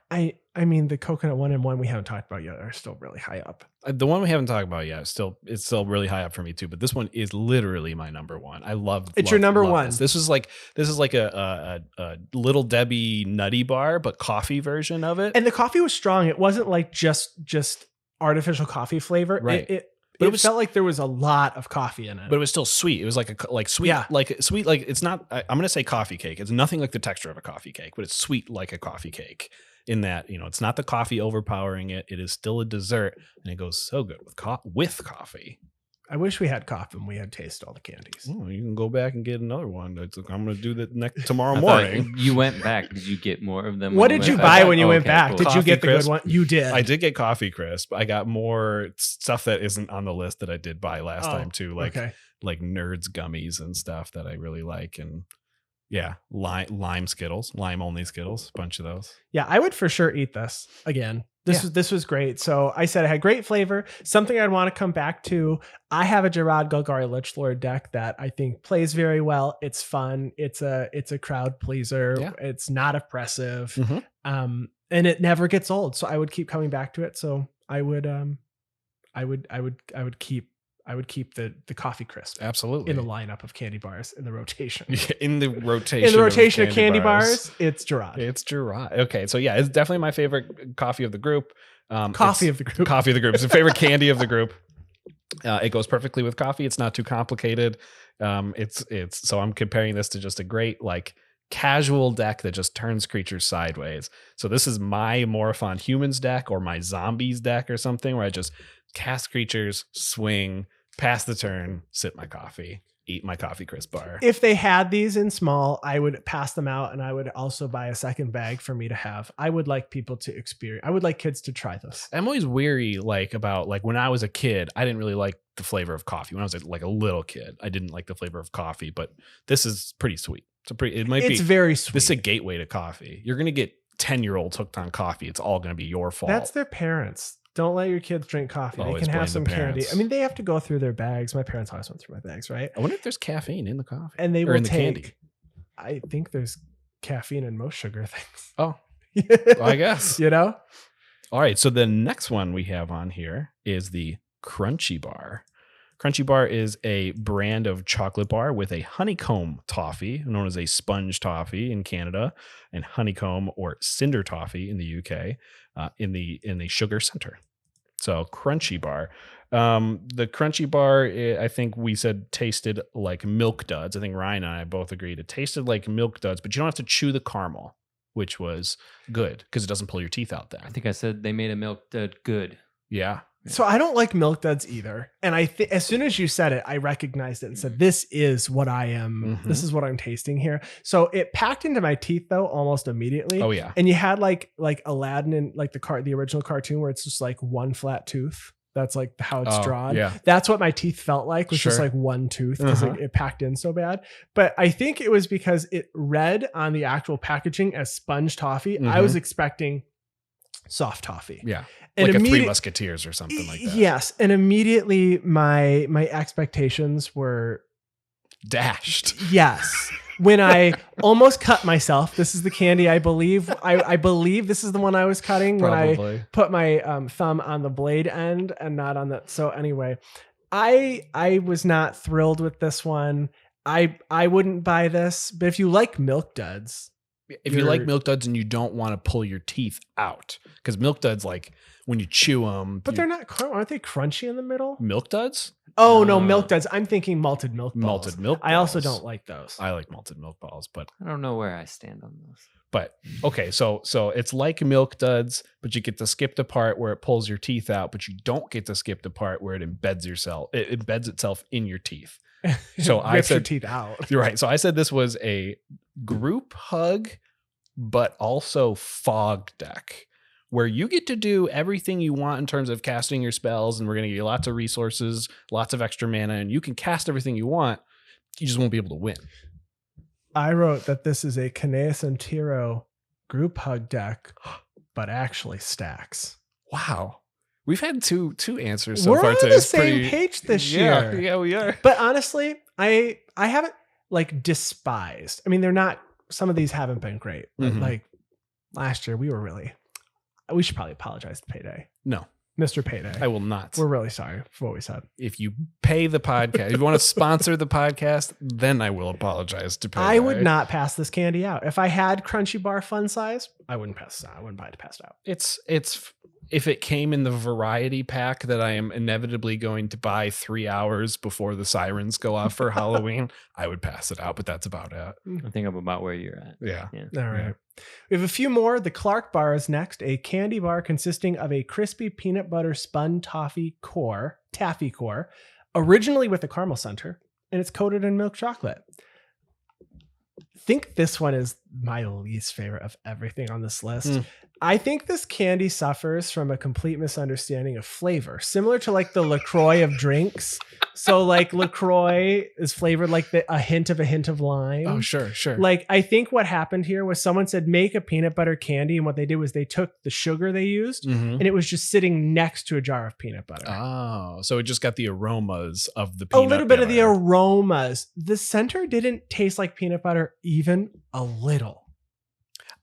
I mean, the coconut one and one we haven't talked about yet are still really high up. The one we haven't talked about yet, it's still really high up for me too. But this one is literally my number one. I love It's your number love one. This is like a Little Debbie nutty bar, but coffee version of it. And the coffee was strong. It wasn't like just artificial coffee flavor. Right. It felt like there was a lot of coffee in it. But it was still sweet. It was like sweet, Yeah. like sweet, like it's not. I'm gonna say coffee cake. It's nothing like the texture of a coffee cake, but it's sweet like a coffee cake. In that, it's not the coffee overpowering it. It is still a dessert, and it goes so good with coffee. I wish we had coffee and we had tasted all the candies. Oh, you can go back and get another one. I'm gonna do that tomorrow I thought morning. You went back. Did you get more of them? What when did you you went buy back? when you Oh, went okay, back? cool. Did you Coffee get the crisp. good one? You did. I did get coffee crisp. I got more stuff that isn't on the list that I did buy last time too, like Nerds gummies and stuff that I really like, and yeah, lime Skittles, lime only Skittles, bunch of those. Yeah, I would for sure eat this again. This was great. So I said it had great flavor. Something I'd want to come back to. I have a Gerard Golgari Lichlord deck that I think plays very well. It's fun. It's a crowd pleaser. Yeah. It's not oppressive. Mhm. And it never gets old. So I would keep coming back to it. So I would keep I would keep the coffee crisp Absolutely. in the lineup of candy bars in the rotation. Yeah, in the rotation. In the rotation of candy bars, it's Gerard. It's Gerard. Okay, so yeah, it's definitely my favorite coffee of the group. Coffee of the group. Coffee of the group. It's a favorite candy of the group. It goes perfectly with coffee. It's not too complicated. It's so I'm comparing this to just a great like casual deck that just turns creatures sideways. So this is my Morphon Humans deck or my Zombies deck or something where I just cast creatures, swing, pass the turn, sip my coffee, eat my coffee crisp bar. If they had these in small, I would pass them out, and I would also buy a second bag for me to have. I would like people to experience. I would like kids to try this. I'm always weary about when I was a kid, I didn't really like the flavor of coffee. When I was like a little kid, I didn't like the flavor of coffee, but this is pretty sweet. It's very sweet. This is a gateway to coffee. You're going to get 10-year-olds hooked on coffee. It's all going to be your fault. That's their parents. Don't let your kids drink coffee. Always they can have blame some the candy. parents. I mean, they have to go through their bags. My parents always went through my bags, right? I wonder if there's caffeine in the coffee. And they or will in the take. candy. I think there's caffeine in most sugar things. Oh, well, I guess. You know? All right. So the next one we have on here is the Crunchy Bar. Crunchy Bar is a brand of chocolate bar with a honeycomb toffee, known as a sponge toffee in Canada, and honeycomb or cinder toffee in the UK, in the sugar center. So Crunchy Bar. The Crunchy Bar, I think we said tasted like Milk Duds. I think Ryan and I both agreed it tasted like Milk Duds, but you don't have to chew the caramel, which was good because it doesn't pull your teeth out then. I think I said they made a milk dud good. Yeah. So I don't like Milk Duds either. And I think as soon as you said it, I recognized it and said, this is what I am. Mhm. This is what I'm tasting here. So it packed into my teeth though, almost immediately. Oh yeah. And you had like Aladdin in like the original cartoon where it's just like one flat tooth. That's like how it's drawn. Yeah. That's what my teeth felt like, was just Sure. like one tooth because Uh-huh. it packed in so bad. But I think it was because it read on the actual packaging as sponge toffee. I Mhm. was expecting soft toffee. Yeah. And like a Three immediate- Musketeers or something like that. Yes, and immediately my expectations were Dashed. yes. When I almost cut myself, this is the candy I believe. I believe this is the one I was cutting when Probably. I put my thumb on the blade end and not on the. So anyway, I was not thrilled with this one. I wouldn't buy this, but if you like Milk Duds, If you like Milk Duds and you don't want to pull your teeth out, because Milk Duds, like when you chew them, but they're not. Aren't they crunchy in the middle? Milk Duds. Oh no, Milk Duds. I'm thinking malted milk balls. Malted milk. I also balls. don't like those. I like malted milk balls, but I don't know where I stand on those. okay. So it's like Milk Duds, but you get to skip the part where it pulls your teeth out, but you don't get to skip the part where it embeds itself in your teeth. So I Rips your said, teeth out. you're right. So I said this was a group hug, but also fog deck, where you get to do everything you want in terms of casting your spells, and we're going to give you lots of resources, lots of extra mana, and you can cast everything you want. You just won't be able to win. I wrote that this is a Caneus and Tiro group hug deck, but actually stacks. Wow. We've had two answers so We're far on today. the It's same page this Yeah, year. yeah, we are. But honestly, I haven't like despised. I mean, they're not. Some of these haven't been great. But Mhm. like last year, we should probably apologize to Payday, No, Mr. Payday. I will not. We're really sorry for what we said. If you pay the podcast, if you want to sponsor the podcast, then I will apologize to pay. I would not pass this candy out. If I had Crunchy Bar fun size, I wouldn't pass this out. I wouldn't buy it to pass it out. It's if it came in the variety pack that I am inevitably going to buy 3 hours before the sirens go off for Halloween, I would pass it out, but that's about it. I think I'm about where you're at. Yeah. All right. We have a few more. The Clark Bar is next, a candy bar consisting of a crispy peanut butter spun taffy core, originally with a caramel center, and it's coated in milk chocolate. I think this one is my least favorite of everything on this list. Mm. I think this candy suffers from a complete misunderstanding of flavor, similar to like the LaCroix of drinks. So like LaCroix is flavored like a hint of lime. Oh, sure. Like, I think what happened here was someone said, make a peanut butter candy. And what they did was they took the sugar they used Mhm. and it was just sitting next to a jar of peanut butter. Oh, so it just got the aromas of the A peanut little bit of the butter. aromas. The center didn't taste like peanut butter even a little.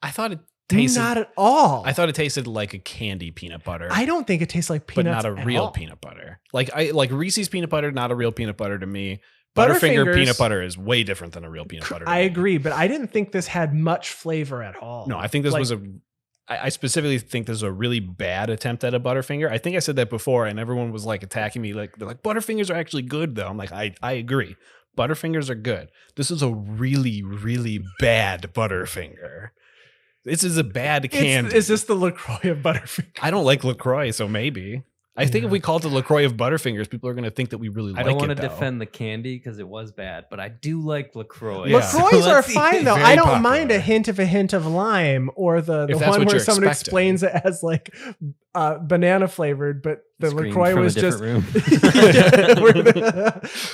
I thought it tasted not at all. I thought it tasted like a candy peanut butter. I don't think it tastes like peanuts, but not a real all. peanut butter. Like Reese's peanut butter, not a real peanut butter to me. Butterfinger peanut butter is way different than a real peanut butter. I agree, but I didn't think this had much flavor at all. No, I think this was I specifically think this is a really bad attempt at a Butterfinger. I think I said that before, and everyone was like attacking me. Like they're like, Butterfingers are actually good, though. I'm like, I agree. Butterfingers are good. This is a really, really bad Butterfinger. This is a bad candy. Is this the LaCroix of Butterfingers? I don't like LaCroix, so maybe. I think if we called it the LaCroix of Butterfingers, people are going to think that we really like it. I don't want to defend the candy because it was bad, but I do like LaCroix. Yeah. LaCroix are fine, though. I don't popular. mind a hint of lime or the one where someone explains it as like banana flavored, but the LaCroix was just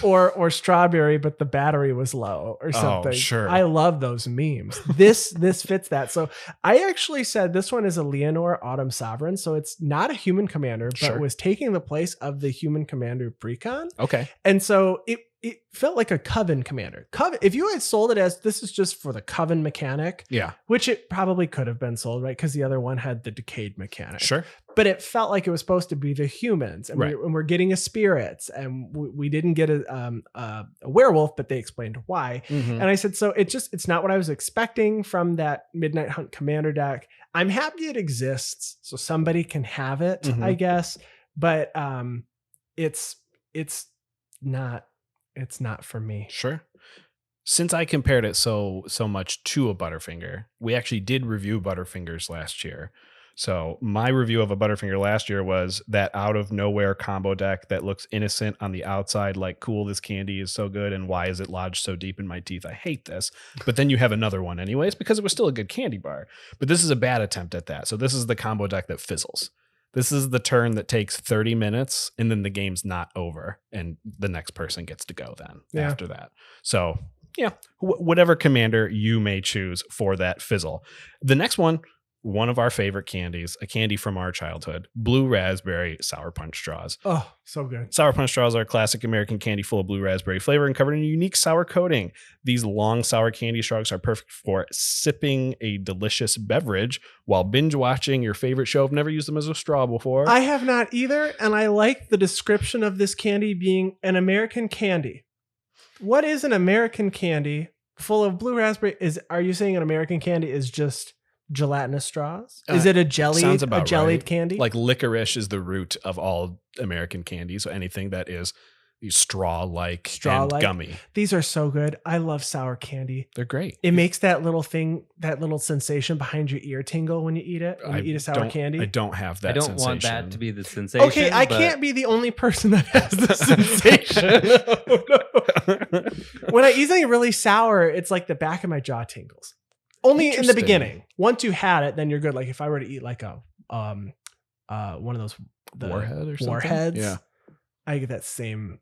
or strawberry, but the battery was low or something. Oh, sure. I love those memes. This fits that. So I actually said this one is a Leonore Autumn Sovereign, so it's not a human commander, but was taking the place of the human commander Precon. Okay. And so it felt like a Coven commander. Coven, if you had sold it as this is just for the Coven mechanic, which it probably could have been sold, right? Because the other one had the decayed mechanic. Sure. But it felt like it was supposed to be the humans, and, we're getting a spirits, and we didn't get a werewolf, but they explained why. Mm-hmm. And I said, so it's not what I was expecting from that Midnight Hunt commander deck. I'm happy it exists, so somebody can have it, I guess. But it's not for me. Sure. Since I compared it so much to a Butterfinger, we actually did review Butterfingers last year. So my review of a Butterfinger last year was that out of nowhere combo deck that looks innocent on the outside, like, cool, this candy is so good, and why is it lodged so deep in my teeth? I hate this. But then you have another one anyways, because it was still a good candy bar. But this is a bad attempt at that. So this is the combo deck that fizzles. This is the turn that takes 30 minutes and then the game's not over and the next person gets to go then after that. So yeah, whatever commander you may choose for that fizzle. The next one of our favorite candies, a candy from our childhood, blue raspberry sour punch straws. Oh, so good. Sour punch straws are a classic American candy full of blue raspberry flavor and covered in a unique sour coating. These long sour candy straws are perfect for sipping a delicious beverage while binge watching your favorite show. I've never used them as a straw before. I have not either, and I like the description of this candy being an American candy. What is an American candy full of blue raspberry? Are you saying an American candy is just gelatinous straws? Is it a jellied candy? Like licorice is the root of all American candy. So anything that is straw-like and gummy. These are so good. I love sour candy. They're great. It makes that little thing, that little sensation behind your ear tingle when you eat it. When you eat a sour candy. I don't have that sensation. I don't want that to be the sensation. Okay, I can't be the only person that has the sensation. No. When I eat something really sour, it's like the back of my jaw tingles. Only in the beginning. Once you had it, then you're good. Like if I were to eat like a one of those warhead or something? Warheads, yeah, I get that same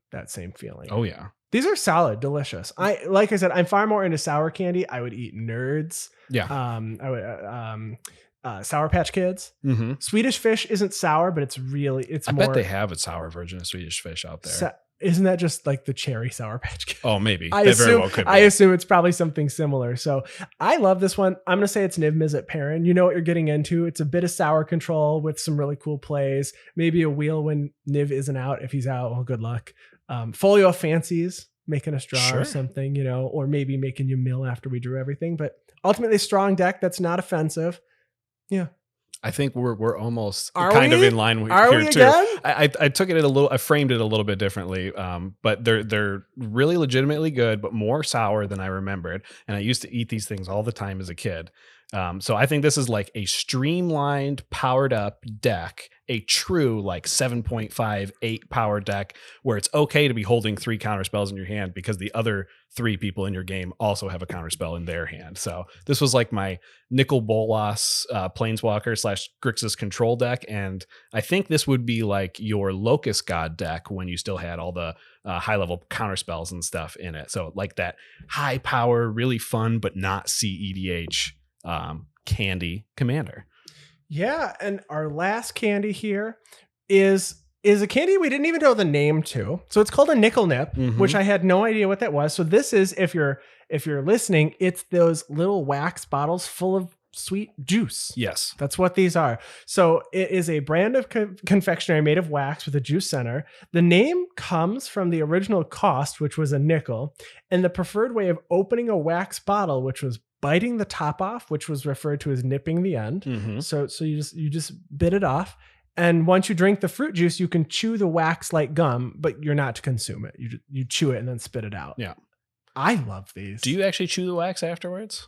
feeling. Oh yeah, these are solid, delicious. Like I said, I'm far more into sour candy. I would eat Nerds. Yeah. I would Sour Patch Kids. Mm-hmm. Swedish Fish isn't sour, but it's more. I bet they have a sour version of Swedish Fish out there. Isn't that just like the cherry Sour Patch Kid? Oh, maybe. Very well could be. I assume it's probably something similar. So I love this one. I'm going to say it's Niv Mizzet Perrin. You know what you're getting into. It's a bit of sour control with some really cool plays. Maybe a wheel when Niv isn't out. If he's out, well, good luck. Folio of Fancies, making a straw or something, or maybe making you mill after we drew everything. But ultimately, strong deck that's not offensive. Yeah. I think we're almost kind of in line with here too. Again? I took it I framed it a little bit differently. But they're really legitimately good, but more sour than I remembered. And I used to eat these things all the time as a kid. So I think this is like a streamlined, powered up deck, a true like 7.58 power deck where it's okay to be holding 3 counter spells in your hand because the other 3 people in your game also have a counter spell in their hand. So this was like my Nicol Bolas Planeswalker / Grixis control deck. And I think this would be like your Locust God deck when you still had all the high level counter spells and stuff in it. So like that high power, really fun, but not CEDH candy commander. Yeah, and our last candy here is a candy we didn't even know the name to. So it's called a Nickel Nip, which I had no idea what that was. So this is, if you're listening, it's those little wax bottles full of sweet juice. Yes. That's what these are. So it is a brand of confectionery made of wax with a juice center. The name comes from the original cost, which was a nickel, and the preferred way of opening a wax bottle, which was biting the top off, which was referred to as nipping the end. Mm-hmm. So you just bit it off. And once you drink the fruit juice, you can chew the wax like gum, but you're not to consume it. You chew it and then spit it out. Yeah. I love these. Do you actually chew the wax afterwards?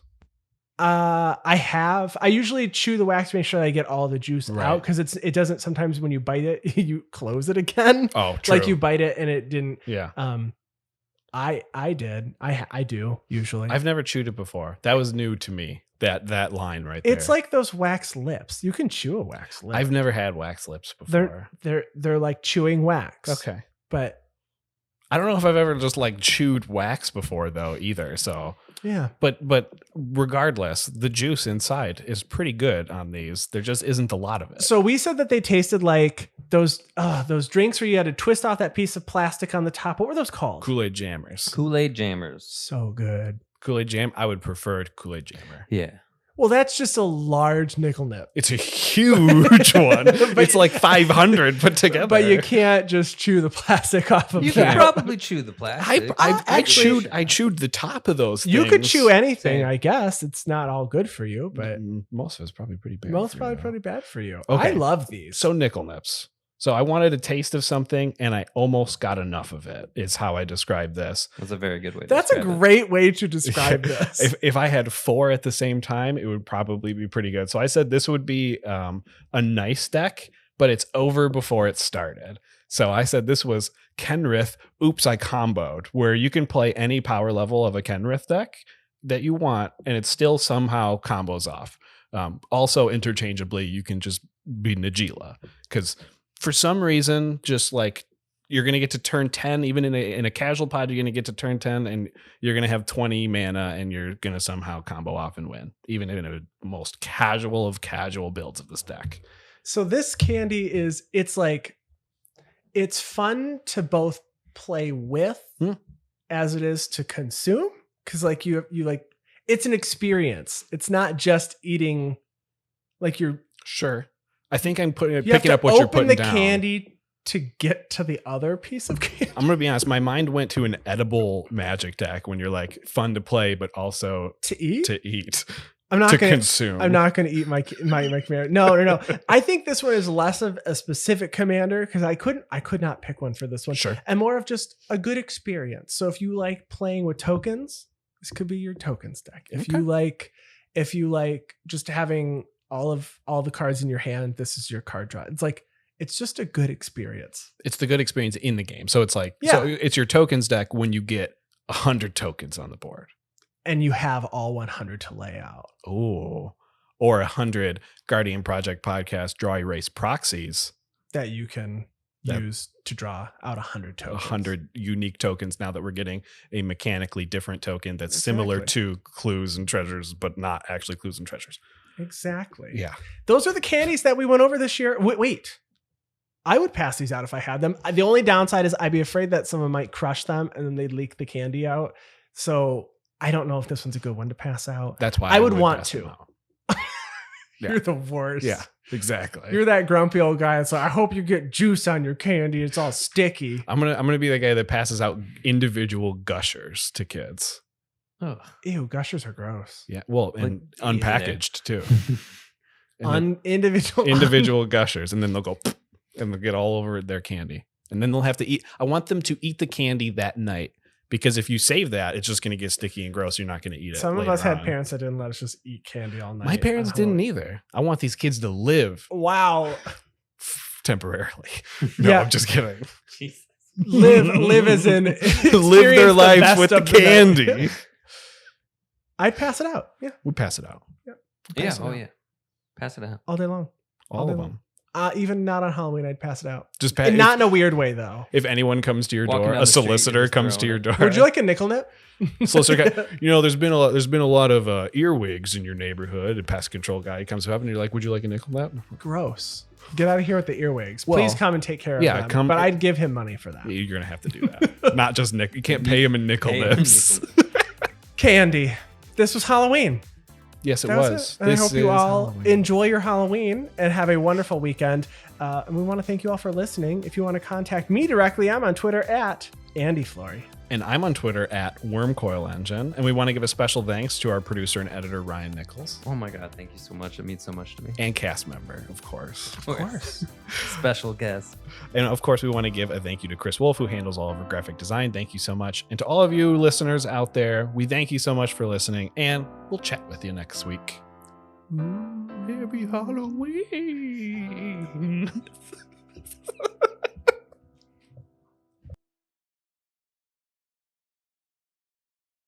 I usually chew the wax to make sure I get all the juice out, because it doesn't, sometimes when you bite it, you close it again. Oh, true. Like you bite it and it didn't. Yeah. I did. I do usually. I've never chewed it before. That was new to me. That line right there. It's like those wax lips. You can chew a wax lip. I've never had wax lips before. They're like chewing wax. Okay. But I don't know if I've ever just like chewed wax before though either. So yeah. But regardless, the juice inside is pretty good on these. There just isn't a lot of it. So we said that they tasted like those drinks where you had to twist off that piece of plastic on the top. What were those called? Kool-Aid Jammers. Kool-Aid Jammers. So good. Kool-Aid Jam. I would prefer Kool-Aid Jammer. Yeah. Well, that's just a large nickel nip. It's a huge one. It's like 500 put together. But you can't just chew the plastic off of You that. can probably chew the plastic. I chewed the top of those things. You could chew anything, Same. I guess. It's not all good for you, but most of it's probably pretty bad. most for probably you. pretty bad for you. Okay. I love these. So nickel nips. So I wanted a taste of something and I almost got enough of it, is how I describe this. That's a very good way to That's a describe it. great way to describe this. If I had 4 at the same time, it would probably be pretty good. So I said this would be a nice deck, but it's over before it started. So I said this was Kenrith, oops, I comboed, where you can play any power level of a Kenrith deck that you want, and it still somehow combos off. Also, interchangeably, you can just be Najila, because for some reason, just like you're going to get to turn 10, even in a casual pod, you're going to get to turn 10 and you're going to have 20 mana and you're going to somehow combo off and win, even in a most casual of casual builds of this deck. So this candy it's fun to both play with as it is to consume. Cause like you like, it's an experience. It's not just eating like you're Sure. I think I'm picking have up to what you're open putting the down. candy to get to the other piece of candy. I'm going to be honest. My mind went to an edible magic deck when you're like fun to play, but also To eat? to eat, I'm not to gonna consume. I'm not gonna eat my commander. No. I think this one is less of a specific commander because I could not pick one for this one. Sure. And more of just a good experience. So if you like playing with tokens, this could be your tokens deck. If you like just having all the cards in your hand, this is your card draw. It's just a good experience. It's the good experience in the game. So it's like, Yeah. so it's your tokens deck when you get 100 tokens on the board. And you have all 100 to lay out. Oh, or 100 Guardian Project Podcast Draw Erase proxies. That you can use to draw out 100 tokens. 100 unique tokens now that we're getting a mechanically different token that's similar to clues and treasures, but not actually clues and treasures. Exactly. Yeah. Those are the candies that we went over this year. Wait. I would pass these out if I had them. The only downside is I'd be afraid that someone might crush them and then they'd leak the candy out. So I don't know if this one's a good one to pass out. That's why I would want pass to. them out. You're the worst. Yeah, exactly. You're that grumpy old guy. It's like, I hope you get juice on your candy. It's all sticky. I'm gonna be the guy that passes out individual gushers to kids. Oh. Ew, gushers are gross. Yeah, well, and unpackaged too. And then individual gushers, and then they'll go and they'll get all over their candy, and then they'll have to eat. I want them to eat the candy that night, because if you save that, it's just going to get sticky and gross. You're not going to eat it. Some of later us had on. parents that didn't let us just eat candy all night. My parents didn't either. I want these kids to live Wow. temporarily. No, Yeah. I'm just kidding. Live as in Live experience their lives best with the of night. candy. I'd pass it out. Yeah. We pass it out. Yeah. Pass it Oh out. yeah. Pass it out. All day long. All day of long. them. Even not on Halloween, I'd pass it out. Just And not in a weird way, though. if anyone comes to your Walking door, down a the street, solicitor you just comes throw to your it. door. Would you like a nickel nip? Solicitor guy, there's been a lot of earwigs in your neighborhood. A pest control guy comes up and you're like, would you like a nickel nap? Gross. Get out of here with the earwigs. Well, Please come and take care of yeah, them. come- But I'd give him money for that. You're gonna have to do that. Not just nickel. You can't pay him in nickel Pay him nips. Candy. This was Halloween. Yes, it That was. it. And I This hope you is all Halloween. enjoy your Halloween and have a wonderful weekend. And we want to thank you all for listening. If you want to contact me directly, I'm on Twitter at Andy Flory. And I'm on Twitter at Wormcoil Engine. And we want to give a special thanks to our producer and editor, Ryan Nichols. Oh my God, thank you so much. It means so much to me. And cast member, of course. Of course. Special guest. And of course, we want to give a thank you to Chris Wolf, who handles all of our graphic design. Thank you so much. And to all of you listeners out there, we thank you so much for listening. And we'll chat with you next week. Happy Halloween.